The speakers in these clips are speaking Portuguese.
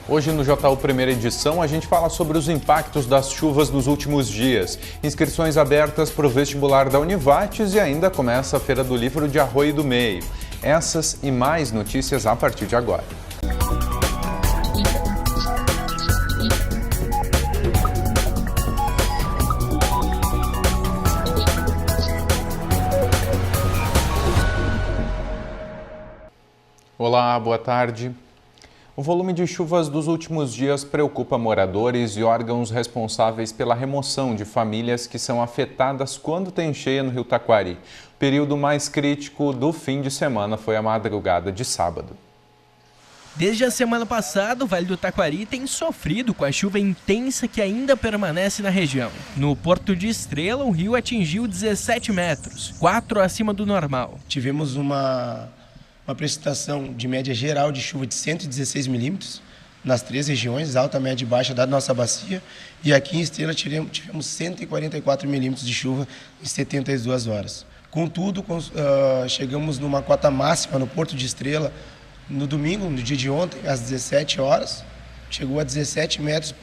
Hoje no JU Primeira Edição a gente fala sobre os impactos das chuvas nos últimos dias. Inscrições abertas para o vestibular da Univates e ainda começa a Feira do Livro de Arroio do Meio. Essas e mais notícias a partir de agora. Olá, boa tarde. O volume de chuvas dos últimos dias preocupa moradores e órgãos responsáveis pela remoção de famílias que são afetadas quando tem cheia no Rio Taquari. O período mais crítico do fim de semana foi a madrugada de sábado. Desde a semana passada, o Vale do Taquari tem sofrido com a chuva intensa que ainda permanece na região. No Porto de Estrela, o rio atingiu 17 metros, 4 acima do normal. Tivemos uma precipitação de média geral de chuva de 116 milímetros nas 3 regiões, alta, média e baixa da nossa bacia. E aqui em Estrela tivemos 144 milímetros de chuva em 72 horas. Contudo, chegamos numa cota máxima no Porto de Estrela no domingo, no dia de ontem, às 17 horas, chegou a 17 metros,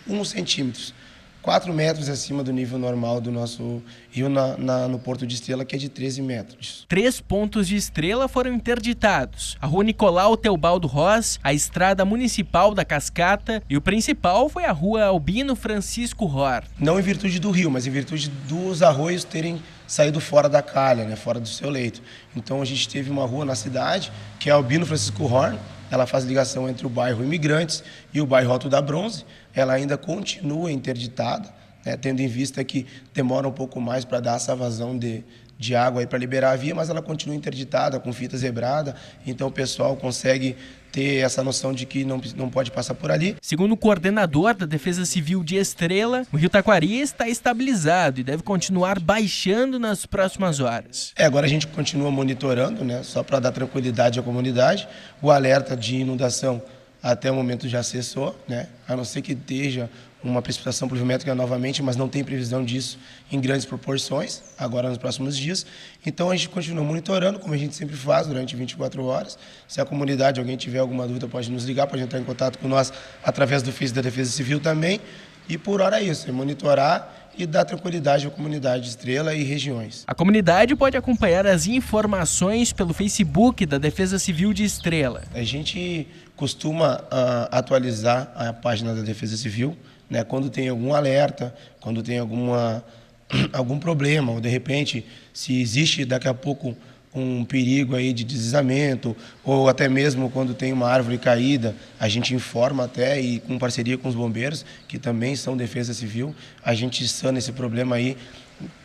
1 centímetros. 4 metros acima do nível normal do nosso rio no Porto de Estrela, que é de 13 metros. 3 pontos de Estrela foram interditados: a Rua Nicolau Teobaldo Ross, a Estrada Municipal da Cascata e o principal foi a Rua Albino Francisco Ror. Não em virtude do rio, mas em virtude dos arroios terem saído fora da calha, né, fora do seu leito. Então a gente teve uma rua na cidade, que é a Albino Francisco Ror. Ela faz ligação entre o bairro Imigrantes e o bairro Alto da Bronze. Ela ainda continua interditada, né, tendo em vista que demora um pouco mais para dar essa vazão de água para liberar a via, mas ela continua interditada, com fita zebrada, então o pessoal consegue ter essa noção de que não pode passar por ali. Segundo o coordenador da Defesa Civil de Estrela, o Rio Taquari está estabilizado e deve continuar baixando nas próximas horas. Agora a gente continua monitorando, né, só para dar tranquilidade à comunidade. O alerta de inundação até o momento já cessou, né, a não ser que esteja uma precipitação pluviométrica novamente, mas não tem previsão disso em grandes proporções, agora nos próximos dias. Então a gente continua monitorando, como a gente sempre faz, durante 24 horas. Se a comunidade, alguém tiver alguma dúvida, pode nos ligar, pode entrar em contato com nós através do Face da Defesa Civil também. E por hora é isso, é monitorar e dar tranquilidade à comunidade de Estrela e regiões. A comunidade pode acompanhar as informações pelo Facebook da Defesa Civil de Estrela. A gente costuma atualizar a página da Defesa Civil, né, quando tem algum alerta, quando tem algum problema, ou de repente, se existe daqui a pouco um perigo aí de deslizamento, ou até mesmo quando tem uma árvore caída, a gente informa até, e com parceria com os bombeiros, que também são Defesa Civil, a gente sana esse problema aí,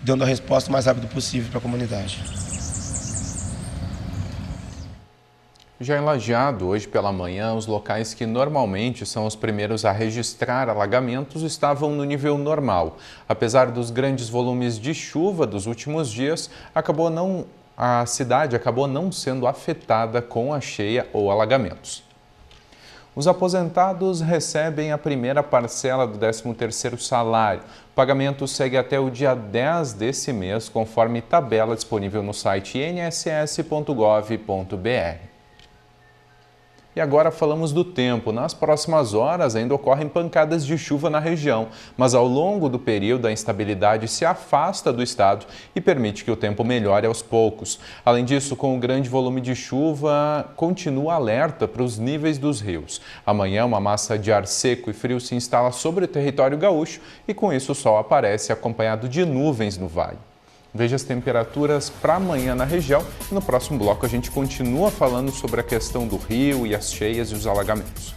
dando a resposta o mais rápido possível para a comunidade. Já em Lajeado, hoje pela manhã, os locais que normalmente são os primeiros a registrar alagamentos estavam no nível normal. Apesar dos grandes volumes de chuva dos últimos dias, a cidade acabou não sendo afetada com a cheia ou alagamentos. Os aposentados recebem a primeira parcela do 13º salário. O pagamento segue até o dia 10 desse mês, conforme tabela disponível no site inss.gov.br. E agora falamos do tempo. Nas próximas horas ainda ocorrem pancadas de chuva na região, mas ao longo do período a instabilidade se afasta do estado e permite que o tempo melhore aos poucos. Além disso, com o grande volume de chuva, continua alerta para os níveis dos rios. Amanhã uma massa de ar seco e frio se instala sobre o território gaúcho e com isso o sol aparece acompanhado de nuvens no vale. Veja as temperaturas para amanhã na região e no próximo bloco a gente continua falando sobre a questão do rio e as cheias e os alagamentos.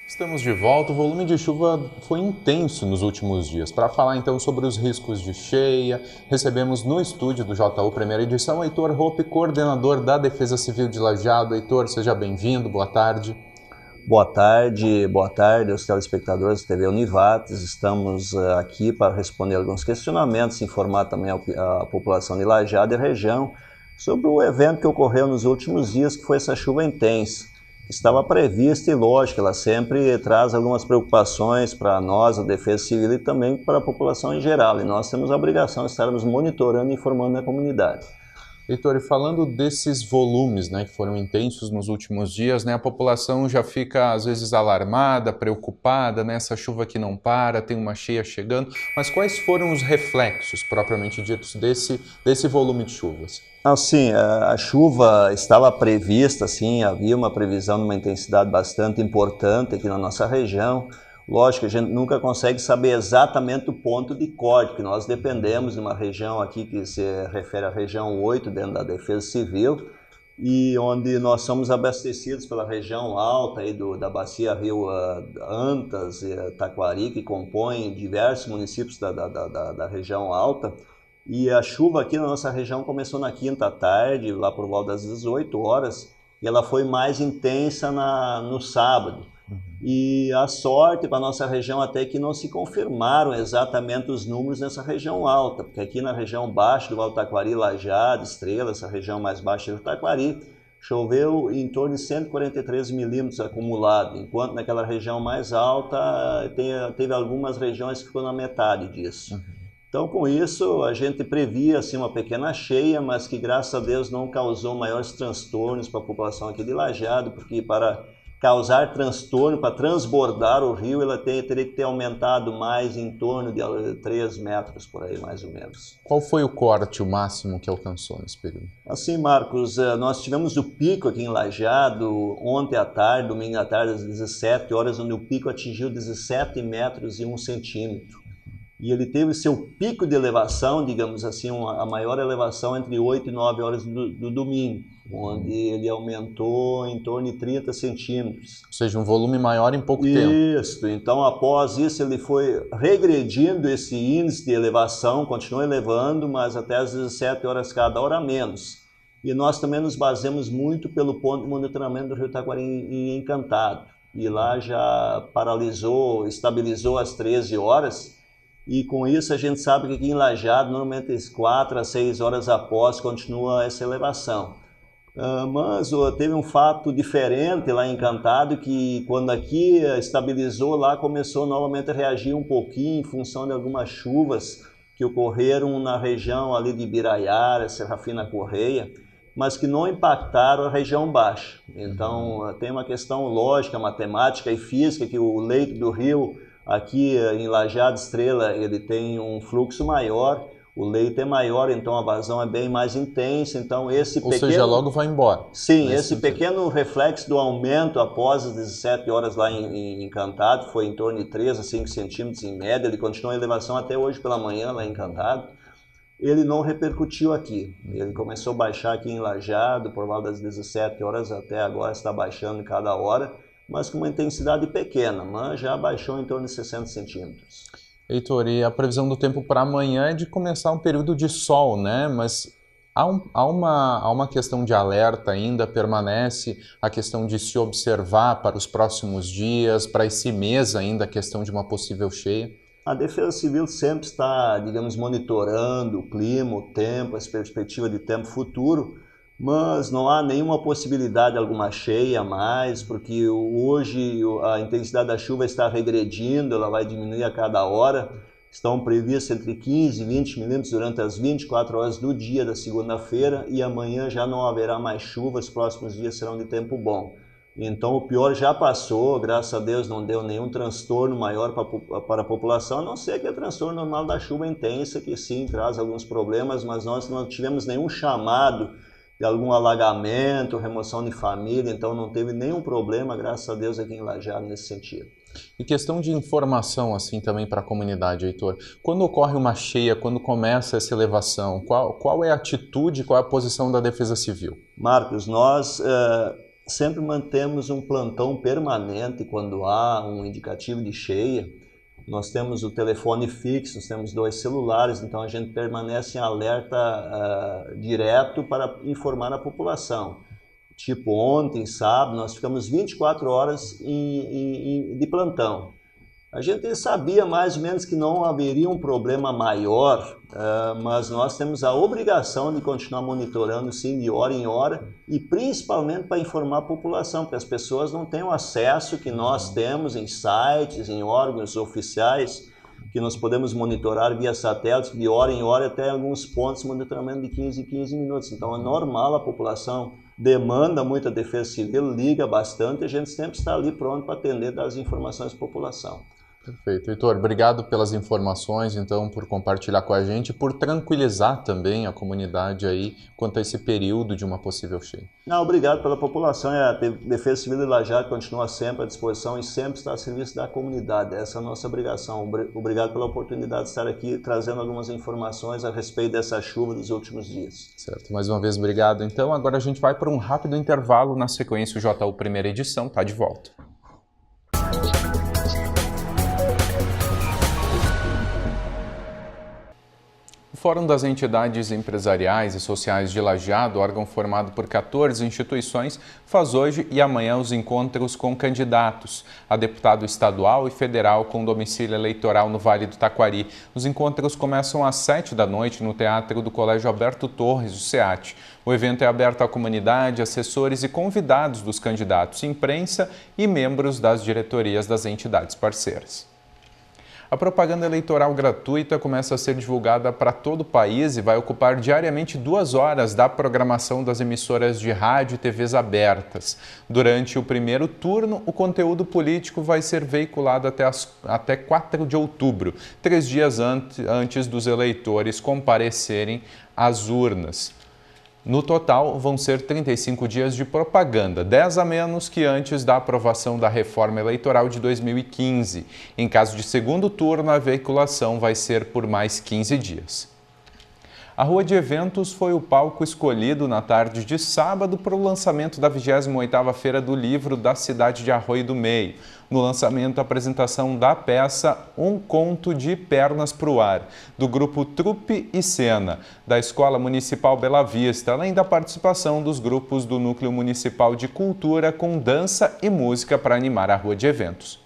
Estamos de volta. O volume de chuva foi intenso nos últimos dias. Para falar então sobre os riscos de cheia, recebemos no estúdio do JU Primeira Edição Heitor Hoppe, coordenador da Defesa Civil de Lajeado. Heitor, seja bem-vindo, boa tarde. Boa tarde aos telespectadores da TV Univates. Estamos aqui para responder alguns questionamentos, informar também a população de Lajeado e região sobre o evento que ocorreu nos últimos dias, que foi essa chuva intensa. Estava prevista e, lógico, ela sempre traz algumas preocupações para nós, a Defesa Civil, e também para a população em geral. E nós temos a obrigação de estarmos monitorando e informando a comunidade. Heitor, e falando desses volumes, né, que foram intensos nos últimos dias, né, a população já fica às vezes alarmada, preocupada, né, essa chuva que não para, tem uma cheia chegando, mas quais foram os reflexos propriamente ditos desse volume de chuvas? Sim, a chuva estava prevista, sim, havia uma previsão de uma intensidade bastante importante aqui na nossa região. Lógico, a gente nunca consegue saber exatamente o ponto de corte, porque nós dependemos de uma região aqui que se refere à região 8, dentro da Defesa Civil, e onde nós somos abastecidos pela região alta aí da bacia Rio Antas e Taquari, que compõem diversos municípios da região alta. E a chuva aqui na nossa região começou na quinta tarde, lá por volta das 18 horas, e ela foi mais intensa no sábado. E a sorte para a nossa região até que não se confirmaram exatamente os números nessa região alta, porque aqui na região baixa do Vale do Taquari, Lajeado, Estrela, essa região mais baixa do Taquari, choveu em torno de 143 milímetros acumulado, enquanto naquela região mais alta teve algumas regiões que ficou na metade disso. Então, com isso, a gente previa assim, uma pequena cheia, mas que, graças a Deus, não causou maiores transtornos para a população aqui de Lajeado, porque para causar transtorno, para transbordar o rio, ela teria que ter aumentado mais em torno de 3 metros, por aí, mais ou menos. Qual foi o corte, o máximo que alcançou nesse período? Assim, Marcos, nós tivemos o pico aqui em Lajeado ontem à tarde, domingo à tarde, às 17 horas, onde o pico atingiu 17 metros e 1 centímetro. E ele teve seu pico de elevação, digamos assim, a maior elevação entre 8 e 9 horas do domingo, onde ele aumentou em torno de 30 centímetros. Ou seja, um volume maior em pouco tempo. Isso, então após isso ele foi regredindo esse índice de elevação, continuou elevando, mas até às 17 horas cada hora menos. E nós também nos baseamos muito pelo ponto de monitoramento do Rio Taquari em Encantado. E lá já paralisou, estabilizou às 13 horas, e com isso a gente sabe que aqui em Lajeado, normalmente 4 a 6 horas após, continua essa elevação. Mas teve um fato diferente lá em Encantado, que quando aqui estabilizou, lá começou novamente a reagir um pouquinho em função de algumas chuvas que ocorreram na região ali de Ibiraiara, Serrafina Correia, mas que não impactaram a região baixa. Então tem uma questão lógica, matemática e física, que o leito do rio aqui em Lajeado Estrela, ele tem um fluxo maior, o leito é maior, então a vazão é bem mais intensa, então esse Ou seja, logo vai embora. Sim, esse pequeno reflexo do aumento após as 17 horas lá em Encantado, foi em torno de 3 a 5 centímetros em média, ele continua em elevação até hoje pela manhã lá em Encantado, ele não repercutiu aqui, ele começou a baixar aqui em Lajeado, por volta das 17 horas até agora está baixando cada hora, mas com uma intensidade pequena, mas já baixou em torno de 60 centímetros. Heitor, e a previsão do tempo para amanhã é de começar um período de sol, né? Mas há uma questão de alerta ainda, permanece a questão de se observar para os próximos dias, para esse mês ainda, a questão de uma possível cheia? A Defesa Civil sempre está, digamos, monitorando o clima, o tempo, as perspectivas de tempo futuro, mas não há nenhuma possibilidade de alguma cheia a mais, porque hoje a intensidade da chuva está regredindo, ela vai diminuir a cada hora. Estão previstos entre 15 e 20 milímetros durante as 24 horas do dia da segunda-feira e amanhã já não haverá mais chuva, os próximos dias serão de tempo bom. Então o pior já passou, graças a Deus não deu nenhum transtorno maior para a população, a não ser que é transtorno normal da chuva intensa, que sim traz alguns problemas, mas nós não tivemos nenhum chamado de algum alagamento, remoção de família, então não teve nenhum problema, graças a Deus, aqui em Lajeado nesse sentido. E questão de informação assim também para a comunidade, Heitor. Quando ocorre uma cheia, quando começa essa elevação, qual é a atitude, qual é a posição da Defesa Civil? Marcos, nós sempre mantemos um plantão permanente quando há um indicativo de cheia. Nós temos o telefone fixo, nós temos 2 celulares, então a gente permanece em alerta direto para informar a população. tipo ontem, sábado, nós ficamos 24 horas de plantão. A gente sabia mais ou menos que não haveria um problema maior, mas nós temos a obrigação de continuar monitorando, sim, de hora em hora, e principalmente para informar a população, porque as pessoas não têm o acesso que nós temos em sites, em órgãos oficiais, que nós podemos monitorar via satélite de hora em hora, até alguns pontos de monitoramento de 15 em 15 minutos. Então é normal, a população demanda muito a Defesa Civil, liga bastante, e a gente sempre está ali pronto para atender, dar as informações à população. Perfeito. Heitor, obrigado pelas informações, então, por compartilhar com a gente, por tranquilizar também a comunidade aí quanto a esse período de uma possível cheia. Não, obrigado pela população. A Defesa Civil de Lajado continua sempre à disposição e sempre está a serviço da comunidade. Essa é a nossa obrigação. Obrigado pela oportunidade de estar aqui trazendo algumas informações a respeito dessa chuva dos últimos dias. Certo. Mais uma vez, obrigado. Então, agora a gente vai para um rápido intervalo. Na sequência, o JU Primeira Edição está de volta. O Fórum das Entidades Empresariais e Sociais de Lajeado, órgão formado por 14 instituições, faz hoje e amanhã os encontros com candidatos a deputado estadual e federal com domicílio eleitoral no Vale do Taquari. Os encontros começam às 19h no Teatro do Colégio Alberto Torres, o SEAT. O evento é aberto à comunidade, assessores e convidados dos candidatos, imprensa e membros das diretorias das entidades parceiras. A propaganda eleitoral gratuita começa a ser divulgada para todo o país e vai ocupar diariamente 2 horas da programação das emissoras de rádio e TVs abertas. Durante o primeiro turno, o conteúdo político vai ser veiculado até 4 de outubro, 3 dias antes dos eleitores comparecerem às urnas. No total, vão ser 35 dias de propaganda, 10 a menos que antes da aprovação da reforma eleitoral de 2015. Em caso de segundo turno, a veiculação vai ser por mais 15 dias. A Rua de Eventos foi o palco escolhido na tarde de sábado para o lançamento da 28ª Feira do Livro da cidade de Arroio do Meio. No lançamento, a apresentação da peça Um Conto de Pernas pro Ar, do grupo Trupe e Cena, da Escola Municipal Bela Vista, além da participação dos grupos do Núcleo Municipal de Cultura com dança e música para animar a Rua de Eventos.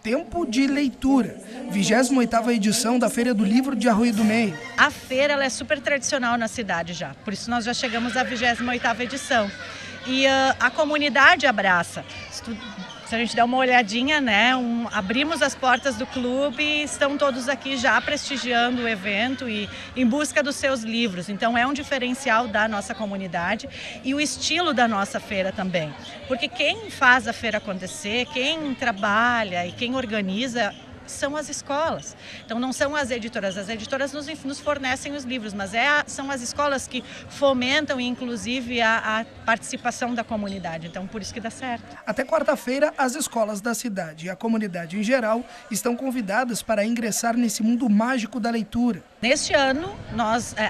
Tempo de leitura, 28ª edição da Feira do Livro de Arroio do Meio. A feira ela é super tradicional na cidade já, por isso nós já chegamos à 28ª edição. E a comunidade abraça. Se a gente der uma olhadinha, né, abrimos as portas do clube e estão todos aqui já prestigiando o evento e em busca dos seus livros. Então é um diferencial da nossa comunidade e o estilo da nossa feira também. Porque quem faz a feira acontecer, quem trabalha e quem organiza são as escolas. Então não são as editoras nos fornecem os livros, mas são as escolas que fomentam inclusive a participação da comunidade, então por isso que dá certo. Até quarta-feira, as escolas da cidade e a comunidade em geral estão convidadas para ingressar nesse mundo mágico da leitura. Neste ano,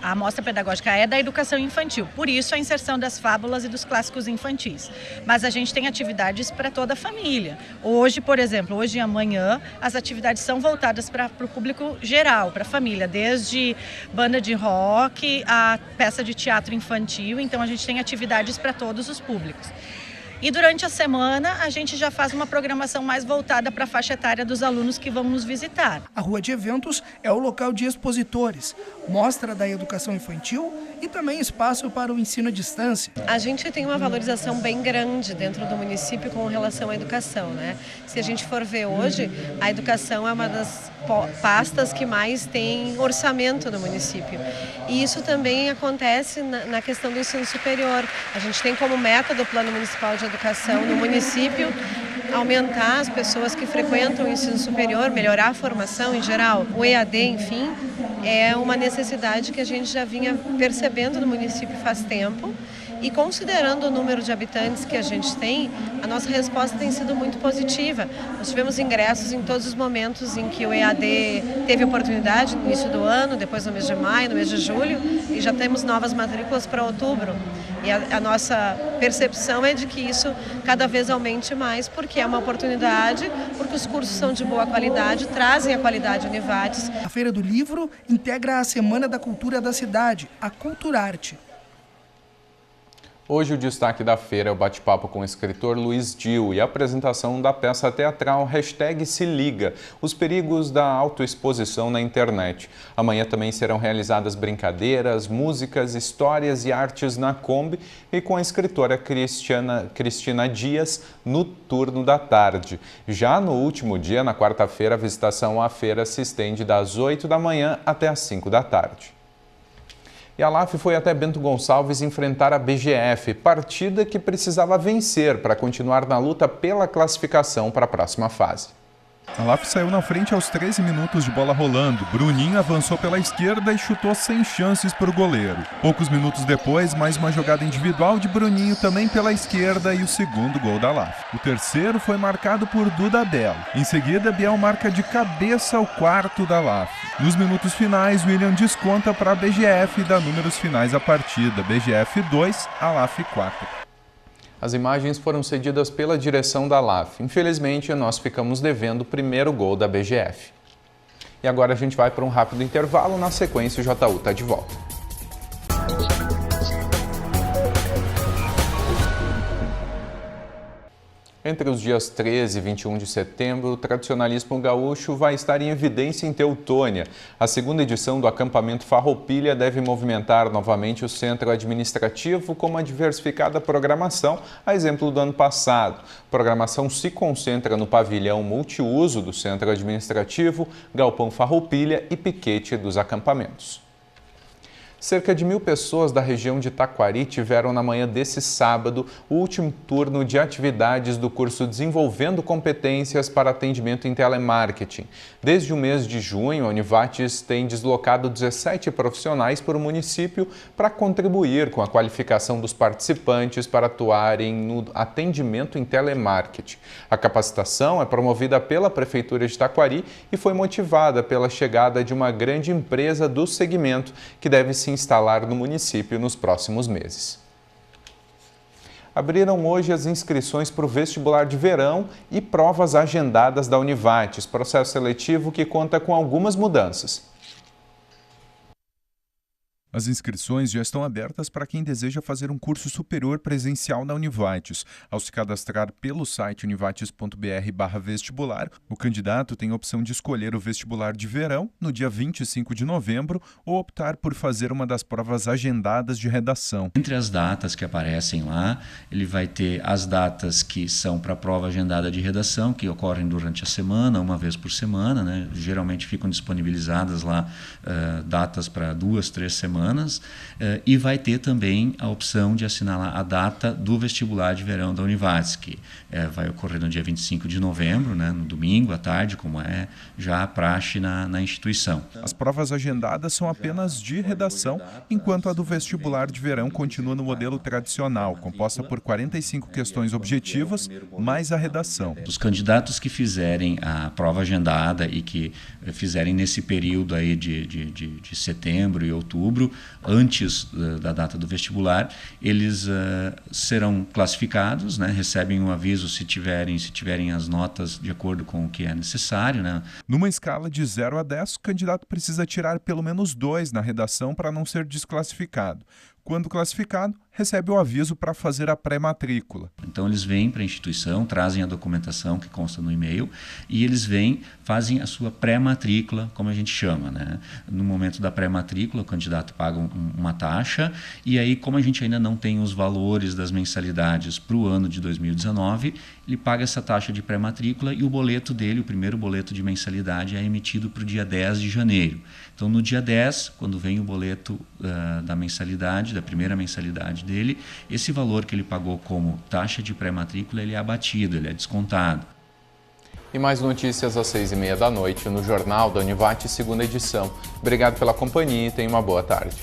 a mostra pedagógica é da educação infantil, por isso a inserção das fábulas e dos clássicos infantis. Mas a gente tem atividades para toda a família. Hoje, por exemplo, hoje e amanhã, as atividades são voltadas para o público geral, para a família, desde banda de rock a peça de teatro infantil, então a gente tem atividades para todos os públicos. E durante a semana a gente já faz uma programação mais voltada para a faixa etária dos alunos que vão nos visitar. A Rua de Eventos é o local de expositores, mostra da educação infantil e também espaço para o ensino à distância. A gente tem uma valorização bem grande dentro do município com relação à educação, né? Se a gente for ver hoje, a educação é uma das pastas que mais tem orçamento no município. E isso também acontece na questão do ensino superior. A gente tem como meta do Plano Municipal de Educação no município aumentar as pessoas que frequentam o ensino superior, melhorar a formação em geral. O EAD, enfim, é uma necessidade que a gente já vinha percebendo no município faz tempo. E considerando o número de habitantes que a gente tem, a nossa resposta tem sido muito positiva. Nós tivemos ingressos em todos os momentos em que o EAD teve oportunidade, no início do ano, depois no mês de maio, no mês de julho, e já temos novas matrículas para outubro. E a nossa percepção é de que isso cada vez aumente mais, porque é uma oportunidade, porque os cursos são de boa qualidade, trazem a qualidade Univates. A Feira do Livro integra a Semana da Cultura da cidade, a Culturarte. Hoje o destaque da feira é o bate-papo com o escritor Luiz Dil e a apresentação da peça teatral #SeLiga, os perigos da autoexposição na internet. Amanhã também serão realizadas brincadeiras, músicas, histórias e artes na Kombi e com a escritora Cristina Dias no turno da tarde. Já no último dia, na quarta-feira, a visitação à feira se estende das 8 da manhã até as 5 da tarde. E a LAF foi até Bento Gonçalves enfrentar a BGF, partida que precisava vencer para continuar na luta pela classificação para a próxima fase. A LAF saiu na frente aos 13 minutos de bola rolando. Bruninho avançou pela esquerda e chutou sem chances para o goleiro. Poucos minutos depois, mais uma jogada individual de Bruninho também pela esquerda e o segundo gol da LAF. O terceiro foi marcado por Duda Belo. Em seguida, Biel marca de cabeça o quarto da LAF. Nos minutos finais, William desconta para a BGF e dá números finais à partida. BGF 2, a LAF 4. As imagens foram cedidas pela direção da LAF. Infelizmente, nós ficamos devendo o primeiro gol da BGF. E agora a gente vai para um rápido intervalo. Na sequência, o JU está de volta. Entre os dias 13 e 21 de setembro, o tradicionalismo gaúcho vai estar em evidência em Teutônia. A segunda edição do acampamento Farroupilha deve movimentar novamente o centro administrativo com uma diversificada programação, a exemplo do ano passado. A programação se concentra no pavilhão multiuso do centro administrativo, galpão Farroupilha e piquete dos acampamentos. Cerca de 1.000 pessoas da região de Taquari tiveram na manhã desse sábado o último turno de atividades do curso Desenvolvendo Competências para Atendimento em Telemarketing. Desde o mês de junho, a Univates tem deslocado 17 profissionais para o município para contribuir com a qualificação dos participantes para atuarem no atendimento em telemarketing. A capacitação é promovida pela Prefeitura de Taquari e foi motivada pela chegada de uma grande empresa do segmento que deve se instalar no município nos próximos meses. Abriram hoje as inscrições para o vestibular de verão e provas agendadas da Univates, processo seletivo que conta com algumas mudanças. As inscrições já estão abertas para quem deseja fazer um curso superior presencial na Univates. Ao se cadastrar pelo site univates.br/vestibular, o candidato tem a opção de escolher o vestibular de verão no dia 25 de novembro ou optar por fazer uma das provas agendadas de redação. Entre as datas que aparecem lá, ele vai ter as datas que são para a prova agendada de redação, que ocorrem durante a semana, uma vez por semana, né? Geralmente ficam disponibilizadas lá datas para 2, 3 semanas. E vai ter também a opção de assinalar a data do vestibular de verão da Univates, que vai ocorrer no dia 25 de novembro, né, no domingo à tarde, como é já a praxe na instituição. As provas agendadas são apenas de redação, enquanto a do vestibular de verão continua no modelo tradicional, composta por 45 questões objetivas, mais a redação. Os candidatos que fizerem a prova agendada e que fizerem nesse período aí de setembro e outubro, antes da data do vestibular, eles serão classificados, né, recebem um aviso se tiverem as notas de acordo com o que é necessário, né. Numa escala de 0 a 10, o candidato precisa tirar pelo menos 2 na redação para não ser desclassificado. Quando classificado, recebe o aviso para fazer a pré-matrícula. Então eles vêm para a instituição, trazem a documentação que consta no e-mail e eles fazem a sua pré-matrícula, como a gente chama, né? No momento da pré-matrícula, o candidato paga uma taxa e aí, como a gente ainda não tem os valores das mensalidades para o ano de 2019, ele paga essa taxa de pré-matrícula e o boleto dele, o primeiro boleto de mensalidade, é emitido para o dia 10 de janeiro. Então, no dia 10, quando vem o boleto da mensalidade, da primeira mensalidade dele, esse valor que ele pagou como taxa de pré-matrícula, ele é abatido, ele é descontado. E mais notícias às 6h30 da noite no Jornal da Univates, segunda edição. Obrigado pela companhia e tenha uma boa tarde.